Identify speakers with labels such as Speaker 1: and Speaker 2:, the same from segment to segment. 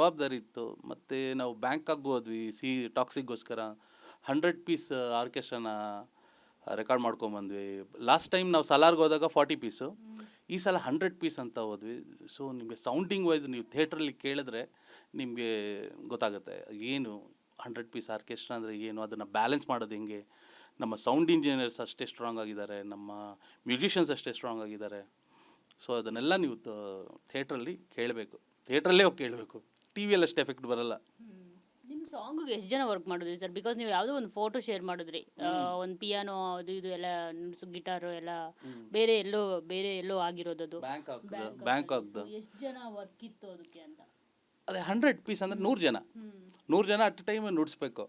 Speaker 1: ಜವಾಬ್ದಾರಿ ಇತ್ತು. ಮತ್ತು ನಾವು ಬ್ಯಾಂಕಾಕ್ ಹೋದ್ವಿ ಟಾಕ್ಸಿಗೋಸ್ಕರ 100 ಪೀಸ್ ಆರ್ಕೆಸ್ಟ್ರಾನ ರೆಕಾರ್ಡ್ ಮಾಡ್ಕೊಂಬಂದ್ವಿ. ಲಾಸ್ಟ್ ಟೈಮ್ ನಾವು ಸಲಾರ್ಗೆ ಹೋದಾಗ 40 ಪೀಸು, ಈ ಸಲ 100 ಪೀಸ್ ಅಂತ ಹೋದ್ವಿ. ಸೊ ನಿಮಗೆ ಸೌಂಡಿಂಗ್ ವೈಸ್ ನೀವು ಥಿಯೇಟ್ರಲ್ಲಿ ಕೇಳಿದ್ರೆ ನಿಮಗೆ ಗೊತ್ತಾಗುತ್ತೆ ಏನು 100 ಪೀಸ್ ಆರ್ಕೆಸ್ಟ್ರಾ ಅಂದರೆ ಏನು, ಅದನ್ನು ಬ್ಯಾಲೆನ್ಸ್ ಮಾಡೋದು ಹೆಂಗೆ. ನಮ್ಮ ಸೌಂಡ್ ಇಂಜಿನಿಯರ್ಸ್ ಅಷ್ಟೇ ಸ್ಟ್ರಾಂಗ್ ಆಗಿದ್ದಾರೆ, ನಮ್ಮ ಮ್ಯೂಸಿಷಿಯನ್ಸ್ ಅಷ್ಟೇ ಸ್ಟ್ರಾಂಗ್ ಆಗಿದ್ದಾರೆ. ಸೊ ಅದನ್ನೆಲ್ಲ ನೀವು ಥಿಯೇಟ್ರಲ್ಲಿ ಕೇಳಬೇಕು, ಥಿಯೇಟ್ರಲ್ಲೇ ಹೋಗಿ ಕೇಳಬೇಕು. ಟಿ ವಿಯಲ್ಲಿ ಅಷ್ಟು ಎಫೆಕ್ಟ್ ಬರಲ್ಲ.
Speaker 2: ನಿಮ್ಮ ಸಾಂಗಿಗೆ ಎಷ್ಟು ಜನ ವರ್ಕ್ ಮಾಡಿದ್ರಿ ಸರ್? ಬಿಕಾಸ್ ನೀವು ಯಾವುದೋ ಒಂದು ಫೋಟೋ ಶೇರ್ ಮಾಡಿದ್ರಿ, ಒಂದು ಪಿಯಾನೋ ಅದು ಇದು ಎಲ್ಲ ಗಿಟಾರು ಎಲ್ಲ ಬೇರೆ ಎಲ್ಲೋ ಆಗಿರೋದದು
Speaker 1: ಬ್ಯಾಂಕಾಕ್ದು.
Speaker 2: ಎಷ್ಟು ಜನ ವರ್ಕ್ ಇತ್ತು ಅದಕ್ಕೆ ಅಂತ?
Speaker 1: ಅದೇ 100 ಪೀಸ್ ಅಂದರೆ 100 ಜನ ಅಟ್ ಟೈಮ್ ನುಡಿಸ್ಬೇಕು.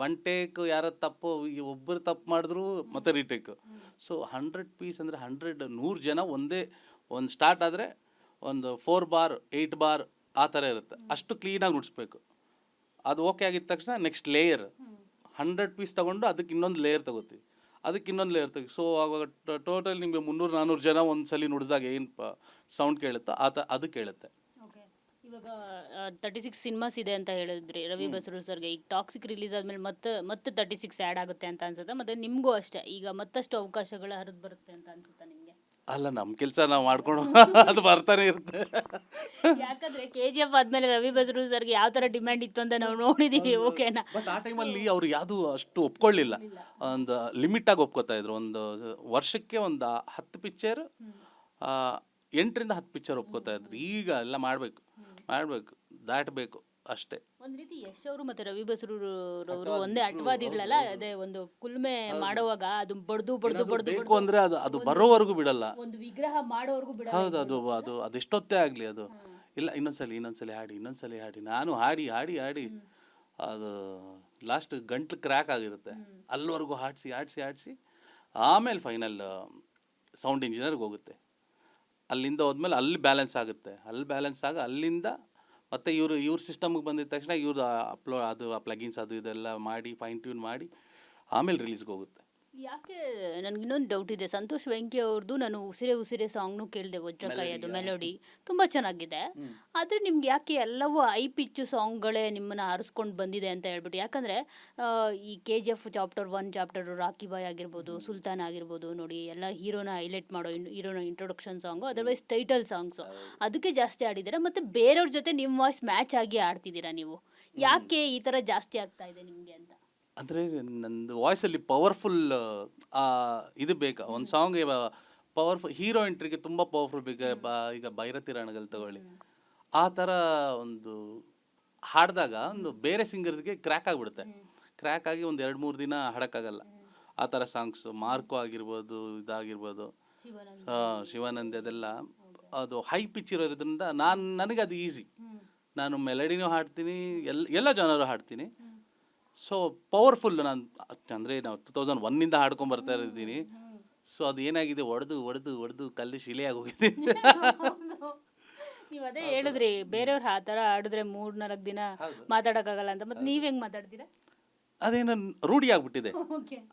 Speaker 1: ಒನ್ ಟೇಕ್ ಯಾರ ತಪ್ಪು ಒಬ್ಬರು ತಪ್ಪು ಮಾಡಿದ್ರು ಮತ್ತೆ ರೀಟೇಕ್. ಸೊ 100 ಪೀಸ್ ಅಂದರೆ 100 ಜನ ಒಂದೇ ಒಂದು ಸ್ಟಾರ್ಟ್ ಆದರೆ ಒಂದು 4 ಬಾರ್ 8 ಬಾರ್ ಆ ಥರ ಇರುತ್ತೆ. ಅಷ್ಟು ಕ್ಲೀನಾಗಿ ನುಡಿಸ್ಬೇಕು. ಅದು ಓಕೆ ಆಗಿದ ತಕ್ಷಣ ನೆಕ್ಸ್ಟ್ ಲೇಯರ್ 100 ಪೀಸ್ ತೊಗೊಂಡು ಅದಕ್ಕೆ ಇನ್ನೊಂದು ಲೇಯರ್ ತೊಗೋತೀವಿ, ಅದಕ್ಕೆ ಇನ್ನೊಂದು ಲೇಯರ್ ತೆಗಿ. ಸೊ ಆವಾಗ ಟೋಟಲ್ ನಿಮಗೆ 300-400 ಜನ ಒಂದು ಸಲ ನುಡಿದಾಗ ಏನು ಸೌಂಡ್ ಕೇಳುತ್ತೋ ಅದು ಕೇಳುತ್ತೆ.
Speaker 2: ಇವಾಗ 36 ಸಿನಿಮಾಸ್ ಇದೆ ಅಂತ ಹೇಳಿದ್ರಿ ರವಿ ಬಸ್ರೂರ್ ಸರ್ಗೆ. ಈಗ ಟಾಕ್ಸಿಕ್ ರಿಲೀಸ್ ಆದ್ಮೇಲೆ ಮತ್ತೆ 36 ಆ್ಯಡ್ ಆಗುತ್ತೆ ಅಂತ ಅನ್ಸುತ್ತೆ. ಮತ್ತೆ ನಿಮಗೂ ಅಷ್ಟೇ ಈಗ ಮತ್ತಷ್ಟು ಅವಕಾಶಗಳು ಹರಿದು ಬರುತ್ತೆ ಅಂತ ಅನ್ಸುತ್ತಾ ನಿಮಗೆ?
Speaker 1: ಅಲ್ಲ, ನಮ್ಮ ಕೆಲಸ ನಾವು ಮಾಡ್ಕೊಂಡು ಅದು ಬರ್ತಾನೆ ಇರುತ್ತೆ.
Speaker 2: ಯಾಕಂದ್ರೆ KGF ಆದ್ಮೇಲೆ ರವಿ ಬಸ್ರೂರ್ ಸರ್ಗೆ ಯಾವ ತರ ಡಿಮ್ಯಾಂಡ್ ಇತ್ತು ಅಂತ ನಾವು ನೋಡಿದೀವಿ. ಓಕೆನಾ?
Speaker 1: ಬಟ್ ಆ ಟೈಮಲ್ಲಿ ಅವ್ರು ಯಾವುದು ಅಷ್ಟು ಒಪ್ಕೊಳ್ಳಿಲ್ಲ, ಒಂದು ಲಿಮಿಟಾಗಿ ಒಪ್ಕೋತಾ ಇದ್ರು. ಒಂದು ವರ್ಷಕ್ಕೆ ಒಂದು 10 ಪಿಕ್ಚರ್ 8ರಿಂದ 10 ಪಿಕ್ಚರ್ ಒಪ್ಕೋತಾ ಇದ್ರು. ಈಗ ಎಲ್ಲ ಮಾಡಬೇಕು ದಾಟಬೇಕು ಅಷ್ಟೇ.
Speaker 2: ಒಂದ್ ರೀತಿ ಯಶ್ ಅವರು ಮತ್ತೆ ರವಿ ಬಸ್ರೂರ್ ಅವರು ಒಂದೇ ಅಟ್ವಾದಿಗಳಲ್ಲ. ಅದೇ ಒಂದು ಕುಲ್ಮೆ ಮಾಡುವಾಗ ಅದು ಬಡ್ದು
Speaker 1: ಬೇಕು ಅಂದ್ರೆ ಅದು ಬರೋವರೆಗೂ ಬಿಡಲ್ಲ,
Speaker 2: ಒಂದು ವಿಗ್ರಹ ಮಾಡೋವರೆಗೂ ಬಿಡಲ್ಲ.
Speaker 1: ಹೌದು, ಅದು ಎಷ್ಟೊತ್ತೇ ಆಗಲಿ ಅದು ಇಲ್ಲ, ಇನ್ನೊಂದ್ಸಲಿ ಹಾಡಿ ನಾನು ಹಾಡಿ ಅದು ಲಾಸ್ಟ್ ಗಂಟ್ಲು ಕ್ರ್ಯಾಕ್ ಆಗಿರುತ್ತೆ. ಅಲ್ಲಿವರೆಗೂ ಹಾಡಿಸಿ ಆಮೇಲೆ ಫೈನಲ್ ಸೌಂಡ್ ಇಂಜಿನಿಯರ್ಗೆ ಹೋಗುತ್ತೆ. ಅಲ್ಲಿಂದ ಹೋದ್ಮೇಲೆ ಅಲ್ಲಿ ಬ್ಯಾಲೆನ್ಸ್ ಆಗುತ್ತೆ. ಅಲ್ಲಿಂದ ಮತ್ತು ಇವ್ರ ಸಿಸ್ಟಮ್ಗೆ ಬಂದಿದ ತಕ್ಷಣ ಇವ್ರದ್ದು ಆ ಪ್ಲಗಿನ್ಸ್ ಅದು ಇದೆಲ್ಲ ಮಾಡಿ ಫೈನ್ ಟ್ಯೂನ್ ಮಾಡಿ ಆಮೇಲೆ ರಿಲೀಸ್ಗೆ ಹೋಗುತ್ತೆ.
Speaker 2: ಯಾಕೆ ನನಗೆ ಇನ್ನೊಂದು ಡೌಟ್ ಇದೆ. ಸಂತೋಷ್ ವೆಂಕಿ ಅವ್ರದ್ದು ನಾನು ಉಸಿರೇ ಸಾಂಗ್ನು ಕೇಳಿದೆ, ವಜ್ರಕಾಯಿ ಅದು ಮೆಲೋಡಿ ತುಂಬ ಚೆನ್ನಾಗಿದೆ. ಆದರೆ ನಿಮ್ಗೆ ಯಾಕೆ ಎಲ್ಲವೂ ಐ ಪಿಚ್ಚು ಸಾಂಗ್ಗಳೇ ನಿಮ್ಮನ್ನು ಆರಿಸ್ಕೊಂಡು ಬಂದಿದೆ ಅಂತ ಹೇಳ್ಬಿಟ್ಟು? ಯಾಕಂದರೆ ಈ KGF chapter 1 chapter Rocky Bhai ಆಗಿರ್ಬೋದು, ಸುಲ್ತಾನ್ ಆಗಿರ್ಬೋದು, ನೋಡಿ ಎಲ್ಲ ಹೀರೋನ ಹೈಲೈಟ್ ಮಾಡೋ ಹೀರೋನ introduction song, otherwise title songs ಅದಕ್ಕೆ ಜಾಸ್ತಿ ಆಡಿದ್ದೀರಾ. ಮತ್ತು ಬೇರೆಯವ್ರ ಜೊತೆ ನಿಮ್ಮ ವಾಯ್ಸ್ ಮ್ಯಾಚ್ ಆಗಿ ಆಡ್ತಿದ್ದೀರಾ ನೀವು. ಯಾಕೆ ಈ ಥರ ಜಾಸ್ತಿ ಆಗ್ತಾ ಇದೆ ನಿಮಗೆ ಅಂತ?
Speaker 1: ಅಂದರೆ ನಂದು ವಾಯ್ಸಲ್ಲಿ ಪವರ್ಫುಲ್ ಇದು ಬೇಕಾ, ಒಂದು ಸಾಂಗ್ ಪವರ್ಫುಲ್ ಹೀರೋ ಎಂಟ್ರಿಗೆ ತುಂಬ ಪವರ್ಫುಲ್ ಬೇಕಾ. ಈಗ ಭೈರತಿ ರಣಗಲ್ ತಗೊಳ್ಳಿ, ಆ ಥರ ಒಂದು ಹಾಡಿದಾಗ ಒಂದು ಬೇರೆ ಸಿಂಗರ್ಸ್ಗೆ ಕ್ರ್ಯಾಕ್ ಆಗಿಬಿಡುತ್ತೆ. ಕ್ರ್ಯಾಕ್ ಆಗಿ ಒಂದು 2-3 ದಿನ ಹಾಡೋಕ್ಕಾಗಲ್ಲ. ಆ ಥರ ಸಾಂಗ್ಸು ಮಾರ್ಕೋ ಆಗಿರ್ಬೋದು, ಇದಾಗಿರ್ಬೋದು, ಶಿವಾನಂದ್, ಅದೆಲ್ಲ ಅದು ಹೈ ಪಿಚ್ ಇರೋದ್ರಿಂದ ನನಗೆ ಅದು ಈಸಿ. ನಾನು ಮೆಲಡಿನೂ ಹಾಡ್ತೀನಿ, ಎಲ್ಲ ಜನರು ಹಾಡ್ತೀನಿ. So powerful. ನಾನು ಅಂದರೆ ನಾವು 2001 ಹಾಡ್ಕೊಂಬರ್ತಾ ಇದ್ದೀನಿ. ಸೊ ಅದು ಏನಾಗಿದೆ, ಒಡೆದು ಕಲ್ಲು ಶಿಲೆಯಾಗಿ ಹೋಗಿದೆ.
Speaker 2: ನೀವು ಅದೇ ಹೇಳಿದ್ರಿ, ಬೇರೆಯವ್ರು ಆ ಥರ ಆಡಿದ್ರೆ 3-4 ದಿನ ಮಾತಾಡೋಕ್ಕಾಗಲ್ಲ ಅಂತ. ಮತ್ತೆ ನೀವು ಹೆಂಗೆ ಮಾತಾಡ್ತೀರಾ?
Speaker 1: ಅದೇನೋ ರೂಢಿ ಆಗ್ಬಿಟ್ಟಿದೆ.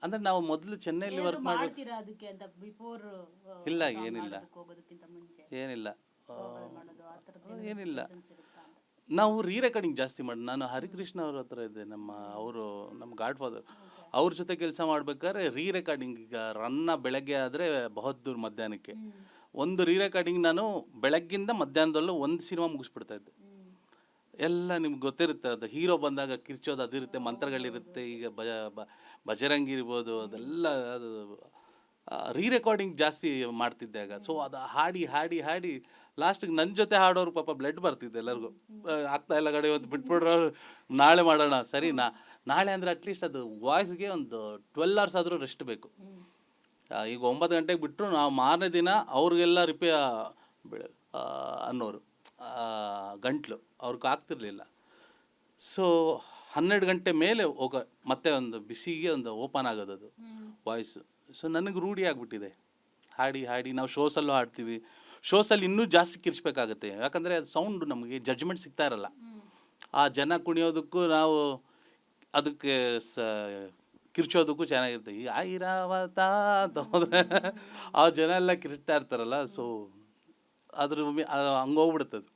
Speaker 1: ಅಂದರೆ ನಾವು ಮೊದಲು ಚೆನ್ನೈಲಿ ವರ್ಕ್ ಮಾಡಿ
Speaker 2: ಅದಕ್ಕೆ ಅಂತ ಬಿಫೋರ್
Speaker 1: ಇಲ್ಲ ಏನಿಲ್ಲ ನಾವು ರೆಕಾರ್ಡಿಂಗ್ ಜಾಸ್ತಿ ಮಾಡಿ. ನಾನು ಹರಿಕೃಷ್ಣ ಅವ್ರ ಹತ್ರ ಇದ್ದೆ, ನಮ್ಮ ಗಾಡ್ ಫಾದರ್ ಅವ್ರ ಜೊತೆ ಕೆಲಸ ಮಾಡ್ಬೇಕಾದ್ರೆ ರೆಕಾರ್ಡಿಂಗ್. ಈಗ ರನ್ನ ಬೆಳಗ್ಗೆ ಆದರೆ ಬಹದ್ದೂರ್ ಮಧ್ಯಾಹ್ನಕ್ಕೆ, ಒಂದು ರೆಕಾರ್ಡಿಂಗ್ ನಾನು ಬೆಳಗ್ಗಿಂದ ಮಧ್ಯಾಹ್ನದಲ್ಲೂ ಒಂದು ಸಿನಿಮಾ ಮುಗಿಸ್ಬಿಡ್ತಾ ಇದ್ದೆ. ಎಲ್ಲ ನಿಮ್ಗೆ ಗೊತ್ತಿರುತ್ತೆ, ಅದು ಹೀರೋ ಬಂದಾಗ ಕಿರ್ಚೋದು ಅದಿರುತ್ತೆ, ಮಂತ್ರಗಳಿರುತ್ತೆ. ಈಗ ಬಜರಂಗಿ ಇರ್ಬೋದು, ಅದೆಲ್ಲ ಅದು ರೆಕಾರ್ಡಿಂಗ್ ಜಾಸ್ತಿ ಮಾಡ್ತಿದ್ದೆ ಆಗ. ಸೊ ಅದು ಹಾಡಿ ಲಾಸ್ಟಿಗೆ ನನ್ನ ಜೊತೆ ಹಾಡೋರು ಪಾಪ ಬ್ಲಡ್ ಬರ್ತಿದ್ದೆ ಎಲ್ಲರಿಗೂ. ಆಗ್ತಾ ಇಲ್ಲ ಗಡೆ, ಇವತ್ತು ಬಿಟ್ಬಿಡ್ರೋರು, ನಾಳೆ ಮಾಡೋಣ. ಸರಿ, ನಾಳೆ ಅಂದರೆ ಅಟ್ಲೀಸ್ಟ್ ಅದು ವಾಯ್ಸ್ಗೆ ಒಂದು 12 hours ಆದರೂ ರೆಸ್ಟ್ ಬೇಕು. ಈಗ 9 ಗಂಟೆಗೆ ಬಿಟ್ಟರು ನಾವು ಮಾರನೇ ದಿನ ಅವ್ರಿಗೆಲ್ಲ ಅನ್ನೋರು ಗಂಟ್ಲು ಅವ್ರಿಗೆ ಆಗ್ತಿರ್ಲಿಲ್ಲ. ಸೊ 12 ಗಂಟೆ ಮೇಲೆ ಮತ್ತೆ ಒಂದು ಬಿಸಿಗೆ ಒಂದು ಓಪನ್ ಆಗೋದದು ವಾಯ್ಸು. ಸೊ ನನಗೆ ರೂಢಿ ಆಗಿಬಿಟ್ಟಿದೆ ಹಾಡಿ. ನಾವು ಶೋಸಲ್ಲೂ ಹಾಡ್ತೀವಿ. ಶೋಸಲ್ಲಿ ಇನ್ನೂ ಜಾಸ್ತಿ ಕಿರ್ಚ್ಬೇಕಾಗತ್ತೆ, ಯಾಕಂದರೆ ಅದು ಸೌಂಡು ನಮಗೆ ಜಡ್ಜ್ಮೆಂಟ್ ಸಿಗ್ತಾ ಇರಲ್ಲ. ಆ ಜನ ಕುಣಿಯೋದಕ್ಕೂ ನಾವು ಅದಕ್ಕೆ ಕಿರ್ಚೋದಕ್ಕೂ ಚೆನ್ನಾಗಿರುತ್ತೆ. ಈ ಐರಾವತ ಅಂತ ಹೋದರೆ ಆ ಜನ ಎಲ್ಲ ಕಿರ್ಚ್ತಾ ಇರ್ತಾರಲ್ಲ. ಸೊ ಅದ್ರ ಹಂಗೋಗ್ಬಿಡುತ್ತದು.